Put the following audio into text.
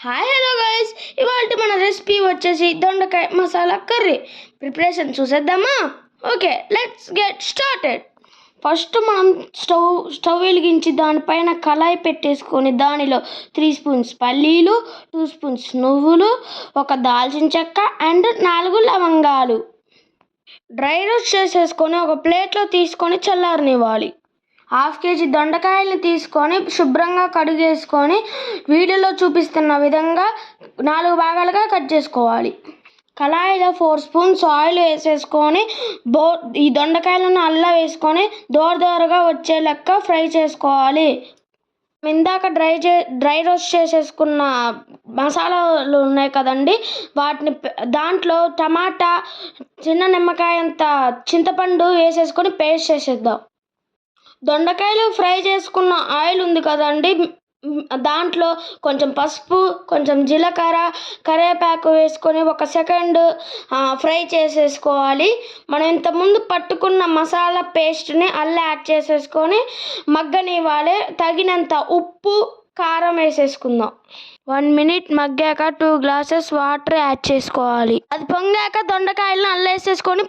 Hi hello guys, ఇవాళ మన recipe వచ్చేసి దొండకాయ మసాలా కర్రీ. ప్రిపరేషన్ చూసేద్దామా? Okay, let's get started. First మనం స్టవ్ వెలిగించి దానిపైన కళాయి పెట్టేసుకొని దానిలో 3 స్పూన్స్ పల్లీలు, 2 స్పూన్స్ నువ్వులు, ఒక దాల్చిన చెక్క అండ్ 4 లవంగాలు డ్రై రోస్ట్ చేసేసుకొని ఒక ప్లేట్లో తీసుకొని చల్లారనివ్వాలి. 1/2 కేజీ దొండకాయలు తీసుకొని శుభ్రంగా కడిగేసుకొని వీడియోలో చూపిస్తున్న విధంగా 4 భాగాలుగా కట్ చేసుకోవాలి. కళాయిలో 4 స్పూన్స్ ఆయిల్ వేసేసుకొని ఈ దొండకాయలను అల్లా వేసుకొని దోరగా వచ్చే లెక్క ఫ్రై చేసుకోవాలి. ఇందాక డ్రై రోస్ట్ చేసేసుకున్న మసాలాలు ఉన్నాయి కదండి, వాటిని దాంట్లో టమాటా, చిన్న నిమ్మకాయ అంత చింతపండు వేసేసుకొని పేస్ట్ చేసేద్దాం. దొండకాయలు ఫ్రై చేసుకున్న ఆయిల్ ఉంది కదండి, దాంట్లో కొంచెం పసుపు, కొంచెం జీలకర్ర, కరివేపాకు వేసుకొని 1 సెకండ్ ఫ్రై చేసేసుకోవాలి. మనం ఇంతకుముందు పట్టుకున్న మసాలా పేస్ట్ని అల్లా యాడ్ చేసేసుకొని మగ్గనివ్వాలి. తగినంత ఉప్పు, కారం వేసేసుకుందాం. 1 మినిట్ మగ్గాక 2 గ్లాసెస్ వాటర్ యాడ్ చేసుకోవాలి. అది పొంగాక దొండకాయలను అల్లా వేసేసుకొని